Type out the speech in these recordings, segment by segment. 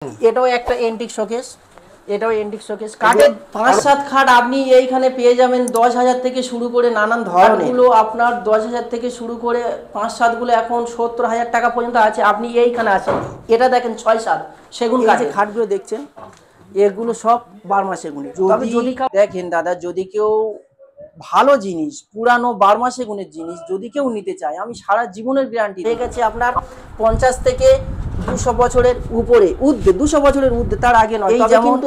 এটাও একটা antique showcase, এটাও এন্টিক শোকেস। কাঠের 5-7 খাট আপনি এইখানে পেয়ে যাবেন 10,000 থেকে শুরু করে নানান ধরনেরগুলো আপনার 10,000 থেকে শুরু করে 5-7 গুলো এখন 70,000 টাকা পর্যন্ত আছে। আপনি এইখানে আছেন, এটা দেখেন 6-7 সেগুন কাঠের খাটগুলো দেখছেন, এগুলো সব 12 মাস সেগুনের। যদি দেখেন দাদা, যদি কেউ ভালো জিনিস পুরানো 12 মাস সেগুনের জিনিস যদি কেউ নিতে চায়, আমি সারা জীবনের গ্যারান্টি হয়ে গেছে। আপনার 50 থেকে 200 বছরের উপরে ঊর্ধ্বে, 200 বছরের ঊর্ধ্বে, তার আগে নয়। এই যেমন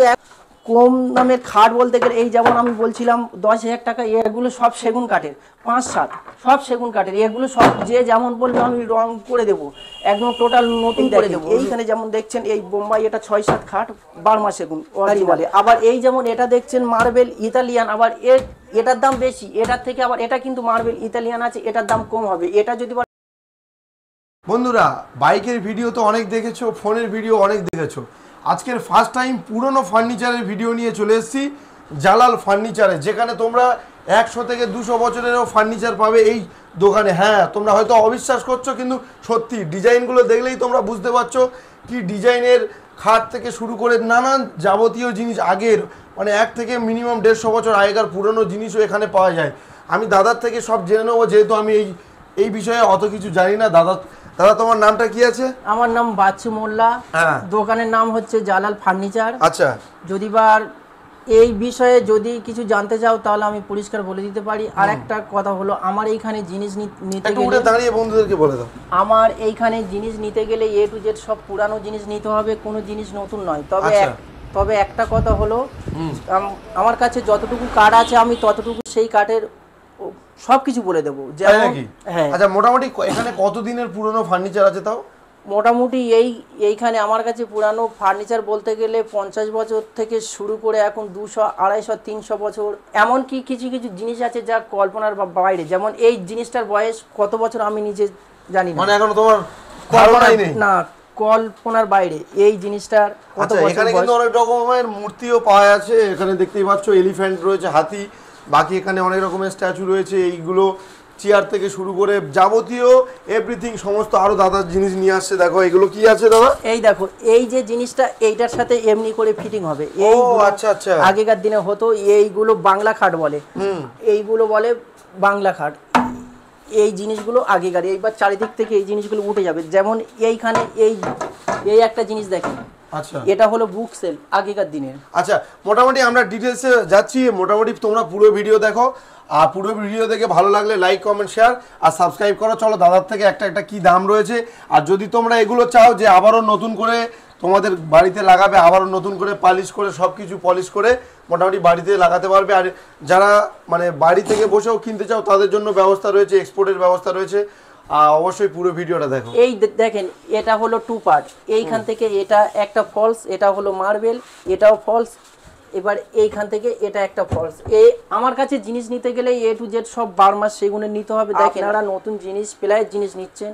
কম দামের খাট বলতে গেলে এই যেমন আমি বলছিলাম 10,000 টাকা, এগুলো সব সেগুন কাঠের, 5-7 সব সেগুন কাঠের। এগুলো সব যে যেমন বলবে আমি রং করে দেবো, একদম টোটাল নতুন করে দেবো। এইখানে যেমন দেখছেন এই বোম্বাই, এটা 6-7 খাট 12 মাস সেগুন অরিজিনালে। আবার এই যেমন এটা দেখছেন মার্বেল ইতালিয়ান, আবার এটার দাম বেশি, এটার থেকে আবার এটা কিন্তু মার্বেল ইতালিয়ান আছে, এটার দাম কম হবে। এটা যদি বন্ধুরা, বাইকের ভিডিও তো অনেক দেখেছো, ফোনের ভিডিও অনেক দেখেছো, আজকের ফার্স্ট টাইম পুরনো ফার্নিচারের ভিডিও নিয়ে চলে এসেছি জালাল ফার্নিচারে, যেখানে তোমরা 100 থেকে 200 বছরেরও ফার্নিচার পাবে এই দোকানে। হ্যাঁ, তোমরা হয়তো অবিশ্বাস করছো, কিন্তু সত্যি ডিজাইনগুলো দেখলেই তোমরা বুঝতে পারছো কি ডিজাইনের খাট থেকে শুরু করে নানান যাবতীয় জিনিস আগের, মানে 1 থেকে মিনিমাম 150 বছর আগেকার পুরনো জিনিসও এখানে পাওয়া যায়। আমি দাদার থেকে সব জেনে নেবো, যেহেতু আমি এই বিষয়ে অত কিছু জানি না। দাদা, তোমার নামটা কি আছে? আমার নাম বাচ্চু মোল্লা, দোকানের নাম হচ্ছে জালাল ফার্নিচার। আচ্ছা, যদি বার এই বিষয়ে যদি কিছু জানতে চাও তাহলে আমি পরিষ্কার বলে দিতে পারি। আর একটা কথা হলো, আমার এইখানে জিনিস নিতে গেলে দাঁড়িয়ে বন্ধুদেরকে বলে দাও, আমার এইখানে জিনিস নিতে গেলে A to Z সব পুরানো জিনিস নিতে হবে, কোনো জিনিস নতুন নয়। তবে একটা কথা হলো, আমার কাছে যতটুকু কাঠ আছে আমি ততটুকু সেই কাঠের সবকিছু বলে দেবো। যেমন হ্যাঁ, আচ্ছা, মোটামুটি এখানে কতদিনের পুরনো ফার্নিচার আছে তাও? মোটামুটি এইখানে আমার কাছে পুরানো ফার্নিচার বলতে গেলে 50 বছর থেকে শুরু করে এখন 200, 250, 300 বছর। এমনকি কিছু কিছু জিনিস আছে যা কল্পনার বাইরে। যেমন এই জিনিসটার বয়স কত বছর আমি নিজে জানি না, মানে এখনো তোমার ধারণাই নেই। না, কল্পনার বাইরে এই জিনিসটার কত বছর। এখানে কিন্তু অনেক রকমের মূর্তিও পাওয়া যাচ্ছে। এখানে দেখতেই পাচ্ছ এলিফ্যান্ট রয়েছে, হাতি, বাকি এখানে অনেক রকমের স্ট্যাচু রয়েছে। এইগুলো চেয়ার থেকে শুরু করে যাবতীয় এভরিথিং সমস্ত আরো দাদার জিনিস নিয়ে আসছে। দেখো এগুলো কি আছে দাদা? এই দেখো, এই যে জিনিসটা এইটার সাথে এমনি করে ফিটিং হবে। আচ্ছা আচ্ছা, আগেকার দিনে হতো, এইগুলো বাংলা খাট বলে, এইগুলো বলে বাংলা খাট। এই জিনিসগুলো আগেকার, এইবার চারিদিক থেকে এই জিনিসগুলো উঠে যাবে। যেমন এইখানে এই একটা জিনিস দেখেন, আচ্ছা, এটা হলো বুক সেল আগেকার দিনের। আচ্ছা, মোটামুটি আমরা ডিটেলসে যাচ্ছি। মোটামুটি তোমরা পুরো ভিডিও দেখো, আর পুরো ভিডিও দেখে ভালো লাগলে লাইক, কমেন্ট, শেয়ার আর সাবস্ক্রাইব করো। চলো দাদার থেকে একটা কি দাম রয়েছে। আর যদি তোমরা এগুলো চাও যে আবারও নতুন করে তোমাদের বাড়িতে লাগাবে, আবারও নতুন করে পালিশ করে সব কিছু পলিশ করে মোটামুটি বাড়িতে লাগাতে পারবে। আর যারা মানে বাড়ি থেকে বসেও কিনতে চাও তাদের জন্য ব্যবস্থা রয়েছে, এক্সপোর্টের ব্যবস্থা রয়েছে। অবশ্যই পুরো ভিডিওটা দেখো। এই দেখেন, এটা হলো 2 পার্ট। এইখান থেকে এটা একটা ফলস, এটা হলো মার্বেল, এটাও ফলস। এবার এইখান থেকে এটা একটা ফলস। আমার কাছে জিনিস নিতে গেলে A to Z সব 12 মাস সেগুনের নিতে হবে। দেখেন, আপনারা নতুন জিনিস, প্লাইয়ের জিনিস নিচ্ছেন,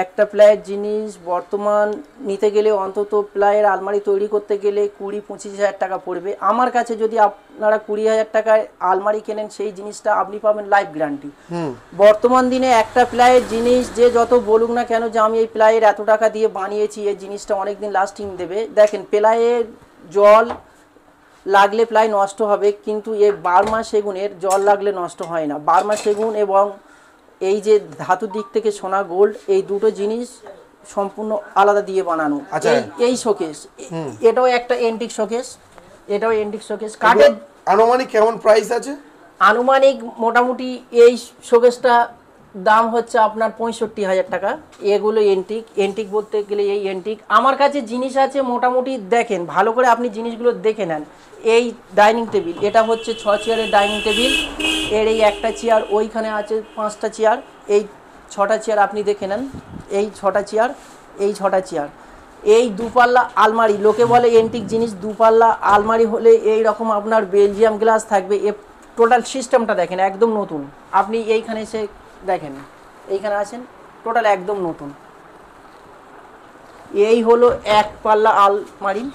একটা প্লাইয়ের জিনিস বর্তমান নিতে গেলে অন্তত প্লাইয়ের আলমারি তৈরি করতে গেলে 20-25 হাজার টাকা পড়বে। আমার কাছে যদি আপনারা 20,000 টাকায় আলমারি কেনেন, সেই জিনিসটা আপনি পাবেন লাইফ গ্যারান্টি। বর্তমান দিনে একটা প্লাইয়ের জিনিস যে যত বলুক না কেন যে আমি এই প্লাইয়ের এত টাকা দিয়ে বানিয়েছি, এই জিনিসটা অনেকদিন লাস্টিং দেবে। দেখেন, প্লাইয়ের জল লাগলে প্লাই নষ্ট হবে, কিন্তু এই 12 মাস সেগুনের জল লাগলে নষ্ট হয় না। 12 মাস সেগুন এবং এই যে ধাতুর দিক থেকে সোনা গোল্ড, এই দুটো জিনিস সম্পূর্ণ আলাদা দিয়ে বানানো। এই শোকেস, এটাও একটা এন্টিক শোকেস, এটাও এন্টিক শোকেস। কাঠের আনুমানিক কেমন প্রাইস আছে? আনুমানিক মোটামুটি এই শোকেসটা দাম হচ্ছে আপনার 65,000 টাকা। এগুলো এন্টিক বলতে গেলে এই এন্টিক। আমার কাছে জিনিস আছে মোটামুটি, দেখেন ভালো করে আপনি জিনিসগুলো দেখে নেন। এই ডাইনিং টেবিল, এটা হচ্ছে 6 চেয়ারের ডাইনিং টেবিল। এর এই একটা চেয়ার, ওইখানে আছে 5টা চেয়ার, এই 6টা চেয়ার আপনি দেখে নেন। এই 6টা চেয়ার, এই 6টা চেয়ার। এই 2 পাল্লা আলমারি, লোকে বলে এন্টিক জিনিস, 2 পাল্লা আলমারি হলে এই রকম আপনার বেলজিয়াম গ্লাস থাকবে। এ টোটাল সিস্টেমটা দেখেন, একদম নতুন। আপনি এইখানে এসে দেখেন, এইখানে আছেন, টোটাল একদম নতুন। এই হলো 1 পাল্লা আলমারি।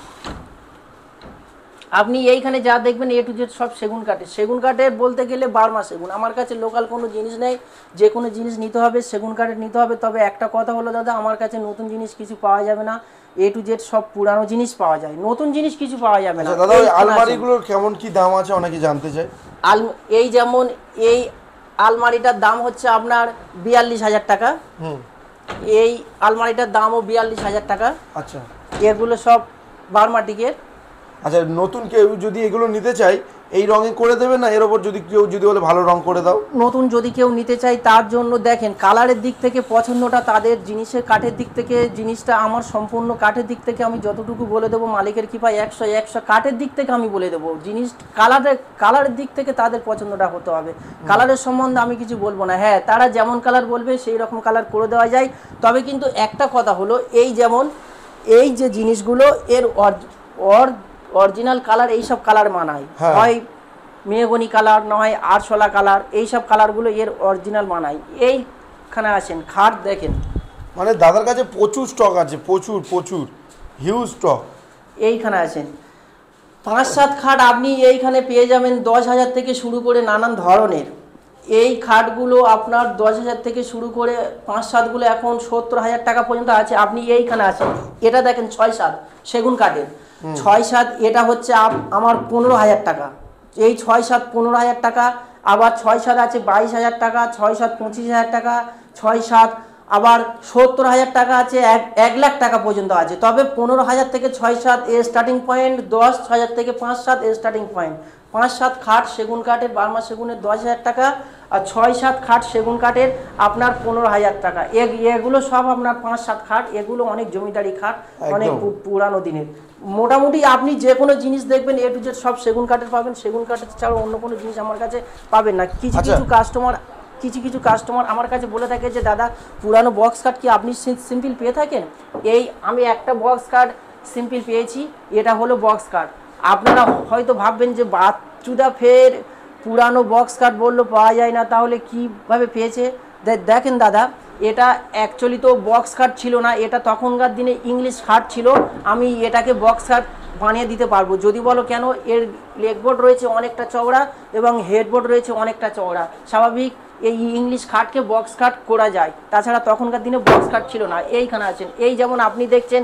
আপনি এইখানে যা দেখবেন A to Z সব সেগুন কাঠের। সেগুন কাঠের বলতে গেলে বার্মা সেগুন। আমার কাছে লোকাল কোনো জিনিস নেই, যে কোনো জিনিস নিতে হবে সেগুন কাঠের নিতে হবে। তবে একটা কথা হলো দাদা, আমার কাছে নতুন জিনিস কিছু পাওয়া যাবে না। A to Z সব পুরানো জিনিস পাওয়া যায়, নতুন জিনিস কিছু পাওয়া যাবে না। দাদা ওই আলমারিগুলোর কেমন কি দাম আছে অনেকে জানতে চায়। এই যেমন এই আলমারিটার দাম হচ্ছে আপনার 42,000 টাকা। এই আলমারিটার দামও 42,000 টাকা। আচ্ছা, এগুলো সব বার্মাটিকের। আচ্ছা, নতুন কেউ যদি এগুলো নিতে চায় এই রঙে করে দেবে না, এর ওপর যদি কেউ যদি বলে ভালো রং করে দাও? নতুন যদি কেউ নিতে চায় তার জন্য দেখেন কালারের দিক থেকে পছন্দটা তাদের, জিনিসের কাঠের দিক থেকে জিনিসটা আমার সম্পূর্ণ কাঠের দিক থেকে আমি যতটুকু বলে দেবো মালিকের কৃপায় 100 কাঠের দিক থেকে আমি বলে দেবো। জিনিস কালারের দিক থেকে তাদের পছন্দটা হতে হবে। কালারের সম্বন্ধে আমি কিছু বলবো না। হ্যাঁ, তারা যেমন কালার বলবে সেই রকম কালার করে দেওয়া যায়। তবে কিন্তু একটা কথা হলো, এই যেমন এই যে জিনিসগুলো এর অরিজিনাল কালার, এইসব কালার মানায়, হয় মেহগনি কালার, নয় আরশোলা কালার, এইসব কালারগুলো এর অরিজিনাল মানায়। এইখানে আসেন, খাট দেখেন, মানে দাদার কাছে প্রচুর স্টক আছে, প্রচুর হিউজ স্টক। এইখানে আসেন 5-7 খাট আপনি এইখানে পেয়ে যাবেন 10,000 থেকে শুরু করে নানান ধরনের। এই খাটগুলো আপনার 10,000 থেকে শুরু করে 5-7গুলো এখন 70,000 টাকা পর্যন্ত আছে। আপনি এইখানে আছেন, এটা দেখেন 6-7 সেগুন কাঠের, 6-7 এটা হচ্ছে আমার 15,000 টাকা। এই 6-7 15,000 টাকা। আবার 6-7 আছে 22,000 টাকা, 6-7 25,000 টাকা, 6-7 আবার 70,000 টাকা আছে, 1 লাখ টাকা পর্যন্ত আছে। তবে 15,000 থেকে 6-7 এর স্টার্টিং পয়েন্ট, 10,000 থেকে 5-7 এর স্টার্টিং পয়েন্ট। 5-7 খাট সেগুন কাঠের, বার্মা সেগুনের 10,000 টাকা, আর 6-7 খাট সেগুন কাঠের আপনার 15,000 টাকা। এগুলো সব আপনার 5-7 খাট, এগুলো অনেক জমিদারি খাট, অনেক পুরানো দিনের। মোটামুটি আপনি যে কোনো জিনিস দেখবেন A to Z সব সেগুন কাঠের পাবেন। সেগুন কাঠের ছাড়া অন্য কোনো জিনিস আমার কাছে পাবেন না। কিছু কাস্টমার আমার কাছে বলে থাকে যে দাদা পুরানো বক্স কাট কি আপনি সিম্পল পেয়ে থাকেন? এই আমি একটা বক্স কাট সিম্পল পেয়েছি, এটা হলো বক্স কাট। আপনারা হয়তো ভাববেন যে বাচ্চুদা ফের পুরানো বক্স কাট বললো পাওয়া যায় না, তাহলে কিভাবে পেয়েছে? দেখেন দাদা, এটা অ্যাকচুয়ালি তো বক্স কাট ছিল না, এটা তখনকার দিনে ইংলিশ কাট ছিল। আমি এটাকে বক্স কাট বানিয়ে দিতে পারবো। যদি বলো কেন, এর লেগবোর্ড রয়েছে অনেকটা চওড়া এবং হেডবোর্ড রয়েছে অনেকটা চওড়া। স্বাভাবিক এই ইংলিশ কাঠকে বক্স কাট করা যায়, তাছাড়া তখনকার দিনে বক্স কাট ছিল না। এইখানে আছেন, এই যেমন আপনি দেখছেন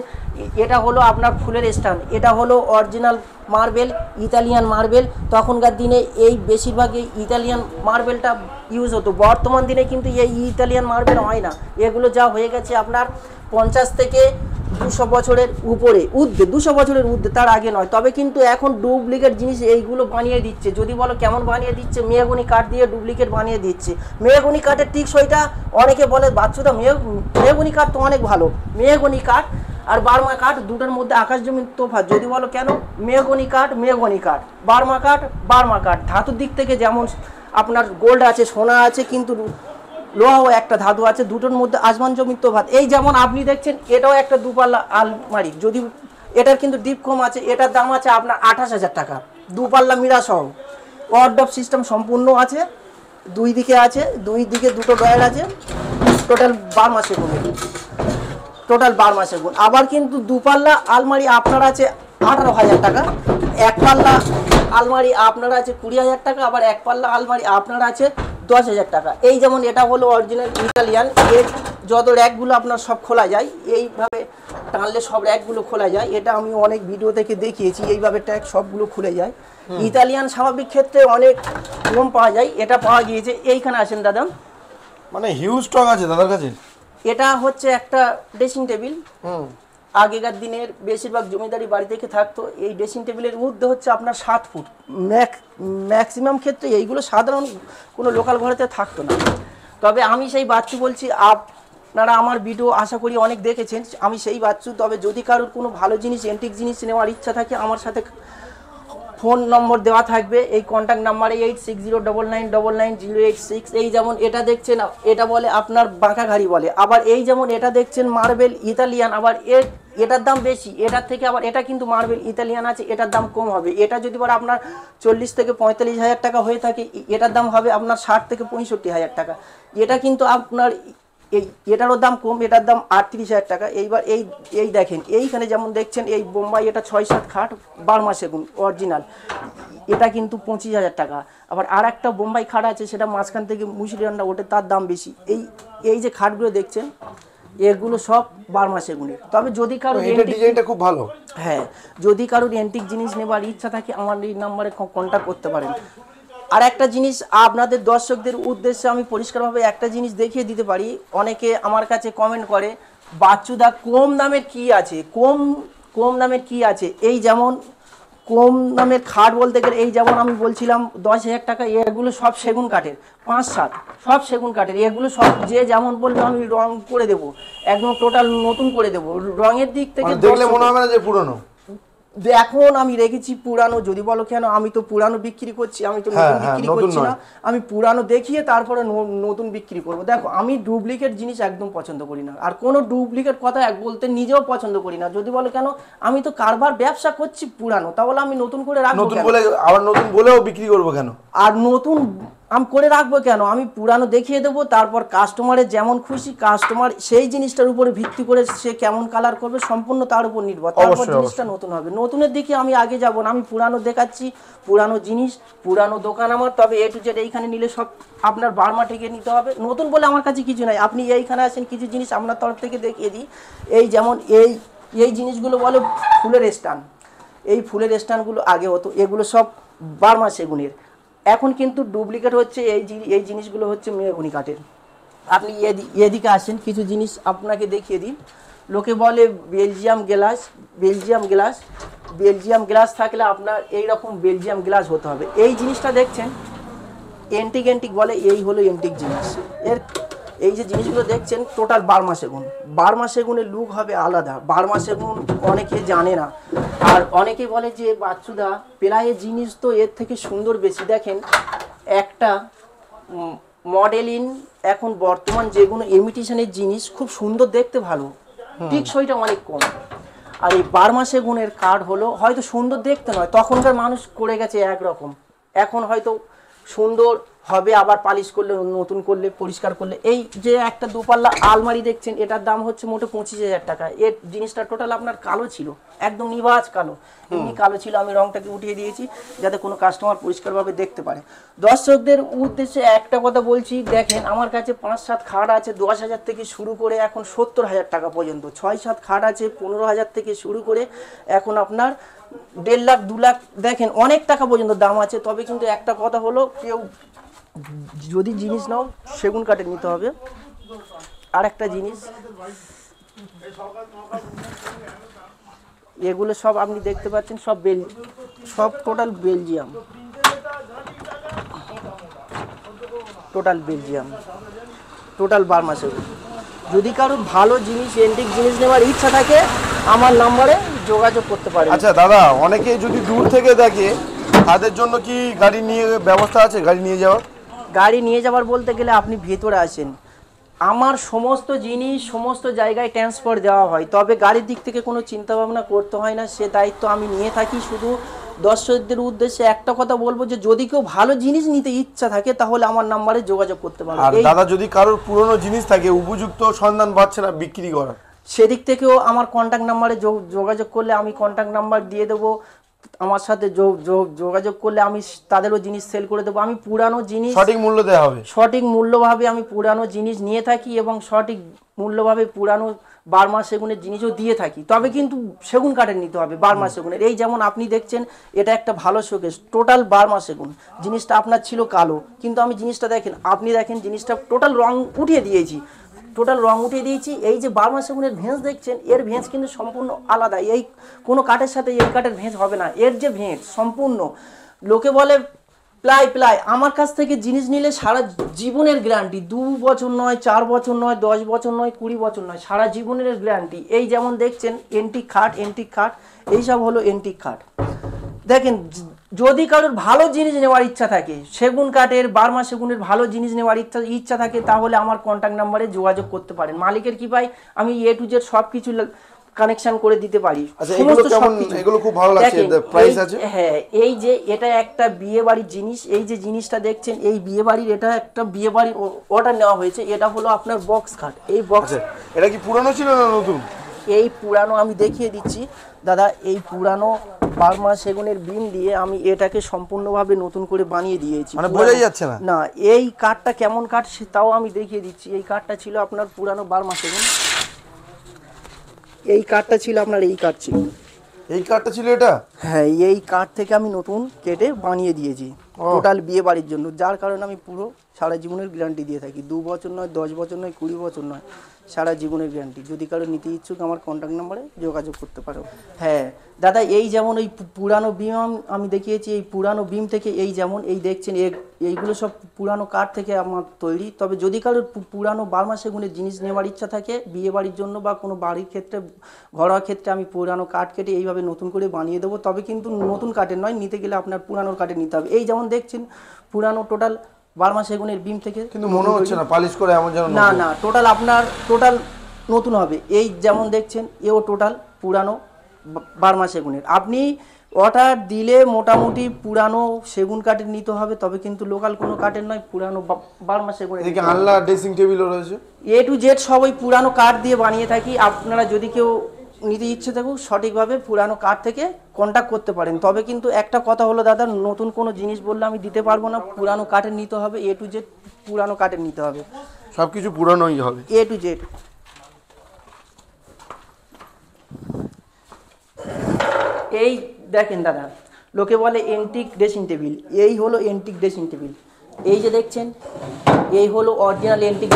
এটা হলো আপনার ফুলের স্ট্যান্ড, এটা হলো অরিজিনাল মার্বেল, ইতালিয়ান মার্বেল। তখনকার দিনে এই বেশিরভাগই ইতালিয়ান মার্বেলটা ইউজ হতো। বর্তমান দিনে কিন্তু এই ইতালিয়ান মার্বেল হয় না। এগুলো যা হয়ে গেছে আপনার 50 থেকে 200 বছরের উপরে, ঊর্ধ্বে 200 বছরের ঊর্ধ্বে, তার আগে নয়। তবে কিন্তু এখন ডুপ্লিকেট জিনিস এইগুলো বানিয়ে দিচ্ছে। যদি বলো কেমন বানিয়ে দিচ্ছে, মেহগনি কাঠ দিয়ে ডুপ্লিকেট বানিয়ে দিচ্ছে। মেহগনি কাঠের টিকসইটা অনেকে বলে বাচ্চুদা মেহগনি কাঠ তো অনেক ভালো। মেহগনি কাঠ আর বার্মা কাঠ দুটোর মধ্যে আকাশ জমিন তফাৎ। যদি বলো কেন, মেহগনি কাঠ, বার্মা কাঠ ধাতুর দিক থেকে যেমন আপনার গোল্ড আছে, সোনা আছে, কিন্তু লোহাও একটা ধাতু আছে, দুটোর মধ্যে আসমান জমিন তফাৎ। এই যেমন আপনি দেখছেন এটাও একটা দুপাল্লা আলমারি, যদি এটার কিন্তু ডিপ কম আছে, এটার দাম আছে আপনার 28,000 টাকা, দুপাল্লা মিরা সহ। ওয়ার্ডরোব সিস্টেম সম্পূর্ণ আছে, দুই দিকে আছে, দুই দিকে দুটো ড্রয়ার আছে, টোটাল 12 মাসের গুণ। আবার কিন্তু দুপাল্লা আলমারি আপনার আছে 18,000 টাকা, এক পাল্লা আলমারি আপনার আছে 20,000 টাকা, আবার এক পাল্লা আলমারি আপনার আছে 10,000 টাকা। এই যেমন এটা হলো অরিজিনাল ইতালিয়ান, এর যত র্যাকগুলো আপনার সব খোলা যায়, এইভাবে টানলে সব র্যাকগুলো খোলা যায়। এটা আমি অনেক ভিডিও থেকে দেখিয়েছি, এইভাবে ট্যাগ সবগুলো খুলে যায়। ইতালিয়ান স্বাভাবিক ক্ষেত্রে অনেক কম পাওয়া যায়, এটা পাওয়া গিয়েছে। এইখানে আসেন দাদা, মানে হিউজ স্টক আছে দাদার কাছে। এটা হচ্ছে একটা ড্রেসিং টেবিল। আগেকার দিনের বেশিরভাগ জমিদারি বাড়ি থেকে থাকতো। এই ড্রেসিং টেবিলের মধ্যে হচ্ছে আপনার 7 ফুট, ম্যাক্সিমাম ক্ষেত্রে এইগুলো সাধারণ কোনো লোকাল ঘরেতে থাকতো না। তবে আমি সেই বাচ্চু বলছি, আপনারা আমার ভিডিও আশা করি অনেক দেখেছেন, আমি সেই বাচ্চু। তবে যদি কারোর কোনো ভালো জিনিস, এন্টিক জিনিস নেওয়ার ইচ্ছা থাকে, আমার সাথে ফোন নম্বর দেওয়া থাকবে, এই কন্ট্যাক্ট নাম্বারে 8609999086। এই যেমন এটা দেখছেন, এটা বলে আপনার বাঁকা ঘাড়ি বলে। আবার এই যেমন এটা দেখছেন মার্বেল ইতালিয়ান, আবার এটার দাম বেশি, এটার থেকে আবার এটা কিন্তু মার্বেল ইতালিয়ান আছে, এটার দাম কম হবে। এটা যদি বলে আপনার 40 থেকে 45,000 টাকা হয়ে থাকে, এটার দাম হবে আপনার 60 থেকে 65,000 টাকা। এটা কিন্তু আপনার এই এটারও দাম কম, এটার দাম 38,000 টাকা। এইবার এই দেখেন এইখানে যেমন দেখছেন এই বোম্বাই এটা 6-7 খাট বার্মা সেগুন অরিজিনাল, এটা কিন্তু 25,000 টাকা। আবার আর একটা বোম্বাই খাট আছে সেটা মাঝখান থেকে মুসলিয়ানটা ওটা, তার দাম বেশি। এই যে খাটগুলো দেখছেন এগুলো সব বার্মা সেগুনের। তবে যদি কারো ডিজাইনটা খুব ভালো, হ্যাঁ যদি কারোর অ্যান্টিক জিনিস নেবার ইচ্ছা থাকে আমার এই নাম্বারে কন্ট্যাক্ট করতে পারেন। আর একটা জিনিস আপনাদের দর্শকদের উদ্দেশ্যে আমি পরিষ্কারভাবে একটা জিনিস দেখিয়ে দিতে পারি। অনেকে আমার কাছে কমেন্ট করে বাচ্চুদা কম দামের কি আছে, কম দামের কি আছে। এই যেমন কম দামের খাট বলতে গেলে এই যেমন আমি বলছিলাম 10,000 টাকা, এগুলো সব সেগুন কাঠের, 5-7 সব সেগুন কাঠের। এগুলো সব যে যেমন বলবে আমি রং করে দেবো, একদম টোটাল নতুন করে দেবো। রঙের দিক থেকে দেখলে মনে হবে না যে পুরনো। এখন আমি রেখেছি পুরানো, যদি বলো কেন আমি তো পুরানো বিক্রি করছি, আমি তো নতুন বিক্রি করছি না। আমি পুরানো দেখিয়ে তারপরে নতুন বিক্রি করব। দেখো আমি ডুপ্লিকেট জিনিস একদম পছন্দ করি না, আর কোনো ডুপ্লিকেট কথা বলতে নিজেও পছন্দ করি না। যদি বলো কেন আমি তো কারবার ব্যবসা করছি পুরানো, তাহলে আমি নতুন করে রাখবো, নতুন বলে আবার নতুন বলেও বিক্রি করবো কেন, আর নতুন আমি করে রাখবো কেন। আমি পুরানো দেখিয়ে দেবো, তারপর কাস্টমারের যেমন খুশি, কাস্টমার সেই জিনিসটার উপরে ভিত্তি করে সে কেমন কালার করবে সম্পূর্ণ তার উপর নির্ভর, তারপর জিনিসটা নতুন হবে। নতুনের দিকে আমি আগে যাব না, আমি পুরানো দেখাচ্ছি, পুরানো জিনিস, পুরানো দোকান আমার। তবে A to Z এইখানে নিলে সব আপনার বার্মা থেকে নিতে হবে। নতুন বলে আমার কাছে কিছু নাই, আপনি এইখানে আসেন কিছু জিনিস আপনার তরফ থেকে দেখিয়ে দিই। এই যেমন এই জিনিসগুলো বলে ফুলের স্ট্যান্ড, এই ফুলের স্ট্যান্ডগুলো আগে হতো, এগুলো সব বার্মা সেগুনের। এখন কিন্তু ডুপ্লিকেট হচ্ছে, এই জিনিসগুলো হচ্ছে মেহগনি কাঠের। আপনি এদিকে আসেন কিছু জিনিস আপনাকে দেখিয়ে দিন। লোকে বলে বেলজিয়াম গ্লাস থাকলে আপনার এই রকম বেলজিয়াম গ্লাস হতে হবে। এই জিনিসটা দেখছেন এন্টিক বলে, এই হলো এন্টিক জিনিস। এই যে জিনিসগুলো দেখছেন টোটাল বার্মা সেগুনের লুক হবে আলাদা। বার্মা সেগুন অনেকে জানে না, আর অনেকে বলে যে বাচ্চুদা প্রায় জিনিস তো এর থেকে সুন্দর বেশি। দেখেন একটা মডেলিন এখন বর্তমান যেগুলো ইমিটেশনের জিনিস খুব সুন্দর দেখতে ভালো, টিকসইটা অনেক কম। আর এই বার্মা সেগুনের কাঠ হলো হয়তো সুন্দর দেখতে নয়, তখনকার মানুষ করে গেছে একরকম, এখন হয়তো সুন্দর হবে আবার পালিশ করলে, নতুন করলে, পরিষ্কার করলে। এই যে একটা দুপাল্লা আলমারি দেখছেন এটার দাম হচ্ছে মোটে 25,000 টাকা। এর জিনিসটা টোটাল আপনার কালো ছিল, একদম নিভাজ কালো, এমনি কালো ছিল। আমি রংটাকে উঠিয়ে দিয়েছি যাতে কোনো কাস্টমার পরিষ্কারভাবে দেখতে পারে। দর্শকদের উদ্দেশ্যে একটা কথা বলছি, দেখেন আমার কাছে 5-7 খাট আছে 10,000 থেকে শুরু করে এখন 70,000 টাকা পর্যন্ত। 6-7 খাট আছে 15,000 থেকে শুরু করে এখন আপনার 1.5 লাখ 2 লাখ, দেখেন অনেক টাকা পর্যন্ত দাম আছে। তবে কিন্তু একটা কথা হলো, কেউ যদি জিনিস নাও সেগুন কাঠের নিতে হবে। আর একটা জিনিস, এগুলো সব আপনি দেখতে পাচ্ছেন সব টোটাল বেলজিয়াম, টোটাল বার্মা সেগুন। যদি কারো ভালো জিনিস এন্টিক জিনিস নেওয়ার ইচ্ছা থাকে আমার নম্বরে যোগাযোগ করতে পারে। আচ্ছা দাদা, অনেকে যদি দূর থেকে দেখে তাদের জন্য কি গাড়ি নিয়ে ব্যবস্থা আছে? গাড়ি নিয়ে যাওয়ার বলতে গেলে আপনি ভেতরে আসেন, আমার সমস্ত জিনিস সমস্ত জায়গায় ট্রান্সফার দেওয়া হয়। তবে গাড়ির দিক থেকে কোনো চিন্তা ভাবনা করতে হয় না, সে দায়িত্ব আমি নিয়ে থাকি। শুধু দর্শকদের উদ্দেশ্যে একটা কথা বলবো যে যদি কেউ ভালো জিনিস নিতে ইচ্ছা থাকে তাহলে আমার নাম্বারে যোগাযোগ করতে পারে। আর দাদা যদি কারোর পুরনো জিনিস থাকে উপযুক্ত সন্ধান পাচ্ছে না বিক্রি করার, সেদিক থেকেও আমার কন্ট্যাক্ট নাম্বারে যোগাযোগ করলে আমি কন্ট্যাক্ট নাম্বার দিয়ে দেবো। আমার সাথে যোগাযোগ করলে আমি তাদেরও জিনিস সেল করে দেবো। আমি পুরানো জিনিস সঠিক মূল্য দেওয়া হবে, সঠিক মূল্যভাবে আমি পুরানো জিনিস নিয়ে থাকি এবং সঠিক মূল্যভাবে পুরানো বার্মা সেগুনের জিনিসও দিয়ে থাকি। তবে কিন্তু সেগুন কাঠের নিতে হবে, বার্মা সেগুনের। এই যেমন আপনি দেখছেন এটা একটা ভালো শোকেস, টোটাল বার্মা সেগুন। জিনিসটা আপনার ছিল কালো, কিন্তু আমি জিনিসটা আপনি দেখেন জিনিসটা টোটাল রং উঠিয়ে দিয়েছি, এই যে বার্মা সেগুনের ভেঁজ দেখছেন, এর ভেঁজ কিন্তু সম্পূর্ণ আলাদা। এই কোনো কাঠের সাথে এই কাঠের ভেঁজ হবে না, এর যে ভেঁজ সম্পূর্ণ। লোকে বলে প্লাই আমার কাছ থেকে জিনিস নিলে সারা জীবনের গ্যারান্টি, 2 বছর নয়, 4 বছর নয়, 10 বছর নয়, 20 বছর নয়, সারা জীবনের গ্যারান্টি। এই যেমন দেখছেন এন্টিক খাট, এইসব হলো এন্টিক খাট। দেখেন যদি কারোর ভালো জিনিস নেওয়ার ইচ্ছা থাকে, সেগুন কাঠের বার্মা সেগুনের ভালো জিনিস নেওয়ার ইচ্ছা থাকে, তাহলে আমার কন্ট্যাক্ট নাম্বারে যোগাযোগ করতে পারেন। মালিকের কি ভাই আমি A to Z সব কিছু কানেকশন করে দিতে পারি। আচ্ছা, এগুলো কেমন? এগুলো খুব ভালো লাগছে, প্রাইস আছে? হ্যাঁ, এই যে এটা একটা বিয়ে বাড়ির জিনিস, এই যে জিনিসটা দেখছেন এই বিয়ে বাড়ির, এটা একটা বিয়ে বাড়ির অর্ডার নেওয়া হয়েছে। এটা হলো আপনার বক্স খাট। এই বক্স, এটা কি পুরানো ছিল না নতুন? এই পুরানো, আমি দেখিয়ে দিচ্ছি দাদা। এই পুরানো বার্মা সেগুনের বিম দিয়ে আমি এটাকে সম্পূর্ণভাবে নতুন করে বানিয়ে দিয়েছি। মানে বোঝাই যাচ্ছে না। না, এই কাঠটা কেমন কাঠ তাও আমি দেখিয়ে দিচ্ছি। এই কাঠটা ছিল আপনার পুরানো বার্মা সেগুন। এই কাঠটা ছিল আপনার, এই কাঠ ছিল, এই কাঠটা ছিল এটা? হ্যাঁ, এই কাঠ থেকে আমি নতুন কেটে বানিয়ে দিয়েছি টোটাল বিয়ে বাড়ির জন্য। যার কারণে আমি পুরো সারা জীবনের গ্যারান্টি দিয়ে থাকি। 2 বছর নয়, 10 বছর নয়, 20 বছর নয়, সারা জীবনের গ্যারান্টি। যদি কারো নিতে ইচ্ছুক আমার কন্ট্যাক্ট নাম্বারে যোগাযোগ করতে পারো। হ্যাঁ দাদা, এই যেমন এই পুরানো বিম আমি দেখিয়েছি, এই পুরানো বিম থেকে এই যেমন এই দেখছেন এইগুলো সব পুরানো কাঠ থেকে আমার তৈরি। তবে যদি কারোর পুরানো বার্মা সেগুনের জিনিস নেওয়ার ইচ্ছা থাকে বিয়ে বাড়ির জন্য বা কোনো বাড়ির ক্ষেত্রে, ঘরোয়া ক্ষেত্রে, আমি পুরানো কাঠ কেটে এইভাবে নতুন করে বানিয়ে দেবো। তবে কিন্তু নতুন কাঠের নয়, নিতে গেলে আপনার পুরানোর কাঠের নিতে হবে। এই যেমন দেখছেন পুরানো টোটাল বার্মা সেগুনের বিম থেকে, কিন্তু মনে হচ্ছে না পালিশ করে এমন যেন। না না, টোটাল আপনার টোটাল নতুন হবে। এই যেমন দেখছেন এও টোটাল পুরানো বার্মা সেগুনের। আপনি অর্ডার দিলে মোটামুটি পুরানো সেগুন কাঠের নিতে হবে, তবে কিন্তু লোকাল কোনো কাঠের নয়, পুরানো বার্মা সেগুনের। এদিকে আনলা ড্রেসিং টেবিলও রয়েছে, A to Z সবই পুরানো কাঠ দিয়ে বানিয়ে থাকি। আপনারা যদি কেউ নিতে ইচ্ছে থাকুক সঠিকভাবে পুরানো কাঠ থেকে কন্ট্যাক্ট করতে পারেন। তবে কিন্তু একটা কথা হলো দাদা, নতুন কোনো জিনিস বললে আমি দিতে পারবো না। পুরানো কাঠের নিতে হবে, A to Z পুরানো কাঠের নিতে হবে, সবকিছু পুরানোই হবে, A to Z। এই দেখেন দাদা, লোকে বলে এন্টিক ড্রেসিং টেবিল, এই হলো এন্টিক ড্রেসিং টেবিল। এই যে দেখছেন এই হলো অরিজিনাল এন্টিক।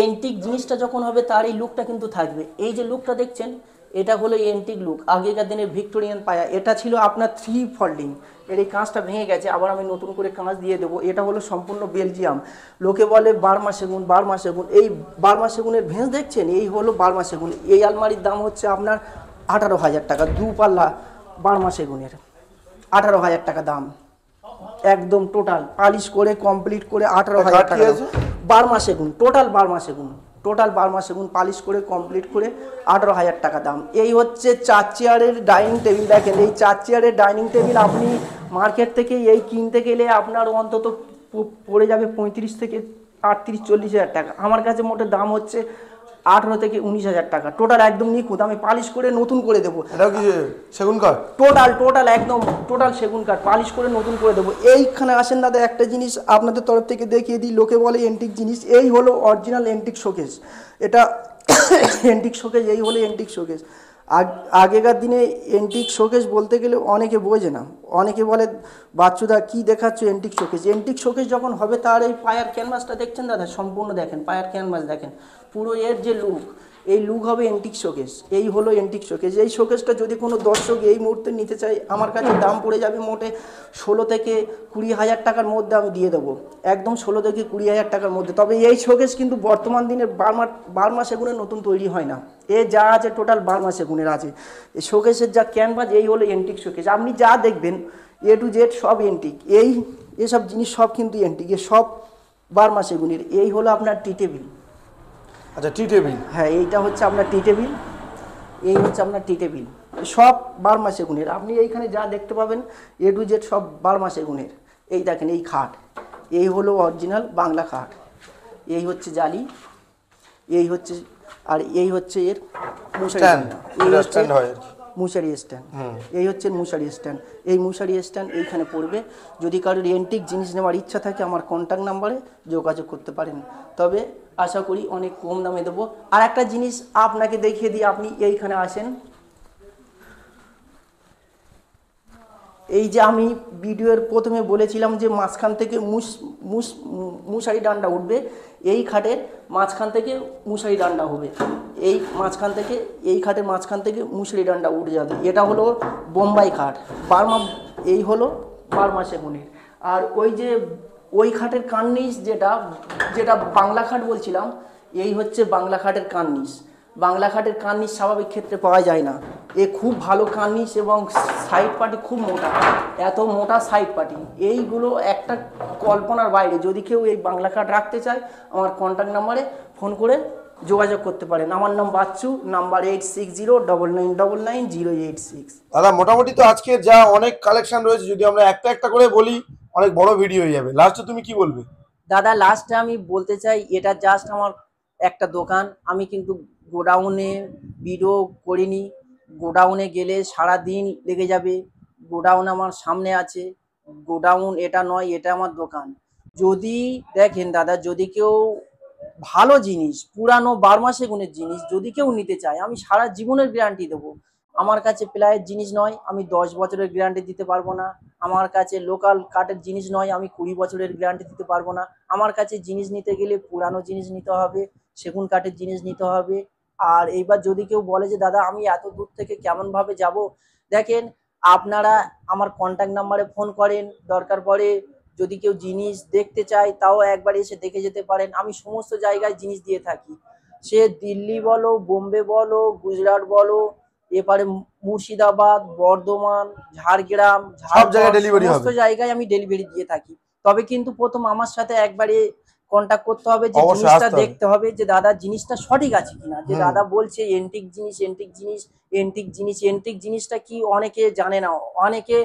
এন্টিক জিনিসটা যখন হবে তার এই লুকটা কিন্তু থাকবে। এই যে লুকটা দেখছেন এটা হলো এন্টিক লুক, আগেকার দিনের ভিক্টোরিয়ান পায়া। এটা ছিল আপনার 3 ফোল্ডিং, এর এই কাঁচটা ভেঙে গেছে, আবার আমি নতুন করে কাঁচ দিয়ে দেবো। এটা হলো সম্পূর্ণ বেলজিয়াম, লোকে বলে বার্মা সেগুন, বার্মা সেগুন। এই বার্মা সেগুনের ভেঁজ দেখছেন, এই হলো বার্মা সেগুন। এই আলমারির দাম হচ্ছে আপনার 18,000 টাকা, 2 পাল্লা বার্মা সেগুনের 18,000 টাকা দাম, একদম টোটাল পালিশ করে কমপ্লিট করে 18,000 টাকা। বার্মা সেগুন, টোটাল বার্মা সেগুন, টোটাল বার্মা সেগুন পালিশ করে কমপ্লিট করে 18,000 টাকা দাম। এই হচ্ছে 4 চেয়ারের ডাইনিং টেবিল। দেখেন এই 4 চেয়ারের ডাইনিং টেবিল আপনি মার্কেট থেকে এই কিনতে গেলে আপনার অন্তত পড়ে যাবে 35 থেকে 38-40,000 টাকা। আমার কাছে মোটে দাম হচ্ছে 18 থেকে 19,000 টাকা, টোটাল একদম নিখুঁত। আমি পালিশ করে নতুন করে দেবো। এটাও কি সেগুন কাঠ? টোটাল একদম টোটাল সেগুন কাঠ, পালিশ করে নতুন করে দেবো। এইখানে আসেন দাদা, একটা জিনিস আপনাদের তরফ থেকে দেখিয়ে দিই। লোকে বলে এন্টিক জিনিস, এই হলো অরিজিনাল এন্টিক শোকেস। এটা এন্টিক শোকেস, এই হলো এন্টিক শোকেস। আগেকার দিনে এন্টিক শোকেস বলতে গেলে অনেকে বোঝে না, অনেকে বলে বাচ্চুদা কি দেখাচ্ছ এন্টিক শোকেস। এন্টিক শোকেস যখন হবে তার এই পায়ার ক্যানভাসটা দেখছেন দাদা, সম্পূর্ণ দেখেন পায়ার ক্যানভাস দেখেন, পুরো এর যে লুক, এই লুক হবে এন্টিক শোকেস। এই হলো এন্টিক শোকেস। এই শোকেসটা যদি কোনো দর্শক এই মুহূর্তে নিতে চায় আমার কাছে দাম পড়ে যাবে মোটে 16 থেকে 20,000 টাকার মধ্যে আমি দিয়ে দেবো, একদম 16 থেকে 20,000 টাকার মধ্যে। তবে এই শোকেস কিন্তু বর্তমান দিনের বার্মা সেগুনের নতুন তৈরি হয় না, এ যা আছে টোটাল বার্মা সেগুনের আছে। এই শোকেসের যা ক্যানভাস, এই হলো এন্টিক শোকেস। আপনি যা দেখবেন A to Z সব এন্টিক, এসব জিনিস সব কিন্তু এন্টিক, এ সব বার্মা সেগুনের। এই হলো আপনার টি টেবিল। আচ্ছা, টি টেবিল, হ্যাঁ, এইটা হচ্ছে আপনার টি টেবিল, এই হচ্ছে আপনার টি টেবিল, সব বার্মা সেগুনের। আপনি এইখানে যা দেখতে পাবেন A to Z সব বার্মা সেগুনের। এই দেখেন এই খাট, এই হলো অরিজিনাল বাংলা খাট। এই হচ্ছে জালি, এই হচ্ছে, আর এই হচ্ছে এর মশারি স্ট্যান্ড, মশারি স্ট্যান্ড, এই হচ্ছে মশারি স্ট্যান্ড। এই মশারি স্ট্যান্ড এইখানে পড়বে। যদি কারোর এন্টিক জিনিস নেওয়ার ইচ্ছা থাকে আমার কন্ট্যাক্ট নাম্বারে যোগাযোগ করতে পারেন, তবে আশা করি অনেক কম দামে দেবো। আর একটা জিনিস আপনাকে দেখিয়ে দিই, আপনি এইখানে আসেন, এই যে আমি ভিডিওর প্রথমে বলেছিলাম যে মাঝখান থেকে মশারি ডান্ডা উঠবে, এই খাটের মাঝখান থেকে মশারি ডান্ডা হবে, এই মাঝখান থেকে, এই খাটের মাঝখান থেকে মশারি ডান্ডা উঠে যাবে। এটা হলো বোম্বাই খাট, বার্মা, এই হলো বার্মা সেগুনের। আর ওই যে ওই খাটের কার্নিশ যেটা বাংলা খাট বলছিলাম, এই হচ্ছে বাংলা খাটের কার্নিশ। বাংলা খাটের কার্নিশ স্বাভাবিক ক্ষেত্রে পাওয়া যায় না, এ খুব ভালো কার্নিশ এবং সাইড পাটি খুব মোটা, এত মোটা সাইড পাটি, এইগুলো একটা কল্পনার বাইরে। যদি কেউ এই বাংলা খাট রাখতে চায় আমার কন্ট্যাক্ট নাম্বারে ফোন করে যোগাযোগ করতে পারেন। আমার নাম বাচ্চু, নাম্বার 8609999086। দাদা মোটামুটি তো আজকে যা অনেক কালেকশন রয়েছে, যদি আমরা একটা একটা করে বলি অনেক বড় ভিডিও হয়ে যাবে, লাস্টে তুমি কি বলবে? দাদা লাস্টে আমি বলতে চাই, এটা জাস্ট আমার একটা দোকান, আমি কিন্তু গোডাউনে ভিডিও করিনি। গোডাউনে গেলে সারা দিন লেগে যাবে। গোডাউন আমার সামনে আছে, গোডাউন এটা নয়, এটা আমার দোকান। যদি দেখেন দাদা, যদি কেউ ভালো জিনিস, পুরানো 12 মাসে গুণের জিনিস যদি কেউ নিতে চায়, আমি সারা জীবনের গ্যারান্টি দেবো। আমার কাছে প্লায়ের জিনিস নয়, আমি 10 বছরের গ্যারান্টি দিতে পারবো না। আমার কাছে লোকাল কাঠের জিনিস নয়, আমি 20 বছরের গ্যারান্টি দিতে পারবো না। আমার কাছে জিনিস নিতে গেলে পুরানো জিনিস নিতে হবে, সেগুন কাঠের জিনিস নিতে হবে। আর এইবার যদি কেউ বলে যে দাদা আমি এত দূর থেকে কেমন ভাবে যাব, দেখেন আপনারা আমার কন্ট্যাক্ট নাম্বারে ফোন করেন, দরকার পড়ে যদি কেউ জিনিস দেখতে চায় তাও একবার এসে দেখে যেতে পারেন। আমি সমস্ত জায়গায় জিনিস দিয়ে থাকি, সে দিল্লি বলো, বোম্বে বলো, গুজরাট বলো, এপারে মুর্শিদাবাদ, বর্ধমান, ঝাড়গ্রাম, সব জায়গায় ঝাড়খণ্ড, ডেলিভারি সমস্ত হবে? জায়গায় আমি ডেলিভারি দিয়ে থাকি। তবে কিন্তু প্রথম আমার সাথে একবারে কন্ট্যাক্ট করতে হবে, যে অবশ্যই জিনিসটা আসতে হবে। দেখতে হবে যে দাদা জিনিসটা সঠিক আছে কিনা। যে হুম। দাদা বলছে এন্টিক জিনিস, এন্টিক জিনিস, এন্টিক জিনিস, এন্টিক জিনিসটা কি অনেকে জানে না। অনেকে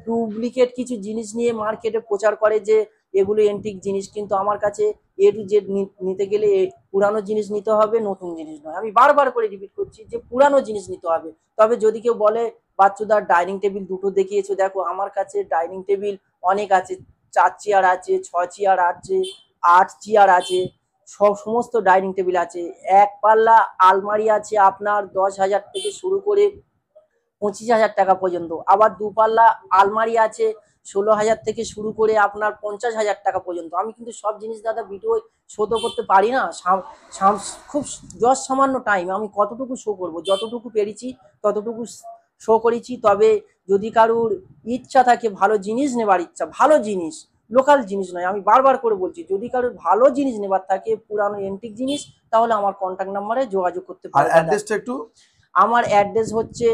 ডুপ্লিকেট কিছু জিনিস নিয়ে মার্কেটে প্রচার করে যে এগুলো এন্টিক জিনিস, কিন্তু আমার কাছে এ টু জেড নিতে গেলে পুরানো জিনিস নিতে হবে, নতুন জিনিস নয়। আমি বারবার করে রিপিট করছি যে পুরানো জিনিস নিতে হবে। তবে যদি কেউ বলে বাচ্চুদার ডাইনিং টেবিল দুটো দেখিয়েছো, দেখো আমার কাছে ডাইনিং টেবিল অনেক আছে, 4 চেয়ার আছে, 6 চেয়ার আছে, 8 চেয়ার আছে, সমস্ত ডাইনিং টেবিল আছে। এক পাল্লা আলমারি আছে আপনার 10,000 থেকে শুরু করে 25,000 টাকা পর্যন্ত। আবার দুপাল্লা আলমারি আছে 16,000 থেকে শুরু করে আপনার 50,000 টাকা পর্যন্ত। আমি কিন্তু সব জিনিস দাদা ভিডিও শো তো করতে পারি না, খুব যশ সামান্য টাইম আমি কতটুকু শো করব, যতটুকু পেরেছি ততটুকু শো করেছি। তবে যদি কারুর ইচ্ছা থাকে, ভালো জিনিস নেবার ইচ্ছা, ভালো জিনিস, লোকাল জিনিস নয়, আমি বারবার করে বলছি, যদি কারোর ভালো জিনিস নেবার থাকে, পুরানো এন্টিক জিনিস, তাহলে আমার কন্ট্যাক্ট নাম্বারে যোগাযোগ করতে আর পারে দাদা। অ্যাড্রেসটা একটু। আমার অ্যাড্রেস হচ্ছে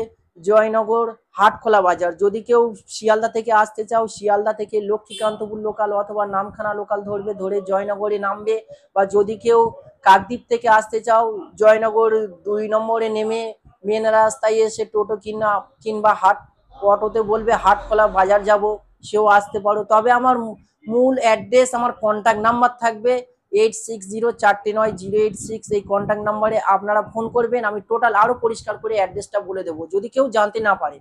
জয়নগর হাটখোলা বাজার। যদি কেউ শিয়ালদা থেকে আসতে চাও, শিয়ালদা থেকে লক্ষ্মীকান্তপুর লোকাল অথবা নামখানা লোকাল ধরবে, ধরে জয়নগরে নামবে। বা যদি কেউ কাকদ্বীপ থেকে আসতে চাও, জয়নগর 2 নম্বরে নেমে মেন রাস্তায় এসে টোটো কিংবা অটোতে বলবে হাটখোলা বাজার যাব, সেও আসতে পারো। তবে আমার মূল অ্যাড্রেস, আমার কন্ট্যাক্ট নাম্বার থাকবে 86049086। এই কন্ট্যাক্ট নাম্বারে আপনারা ফোন করবেন, আমি টোটাল আরো পরিষ্কার করে অ্যাড্রেসটা বলে দেবো যদি কেউ জানতে না পারে।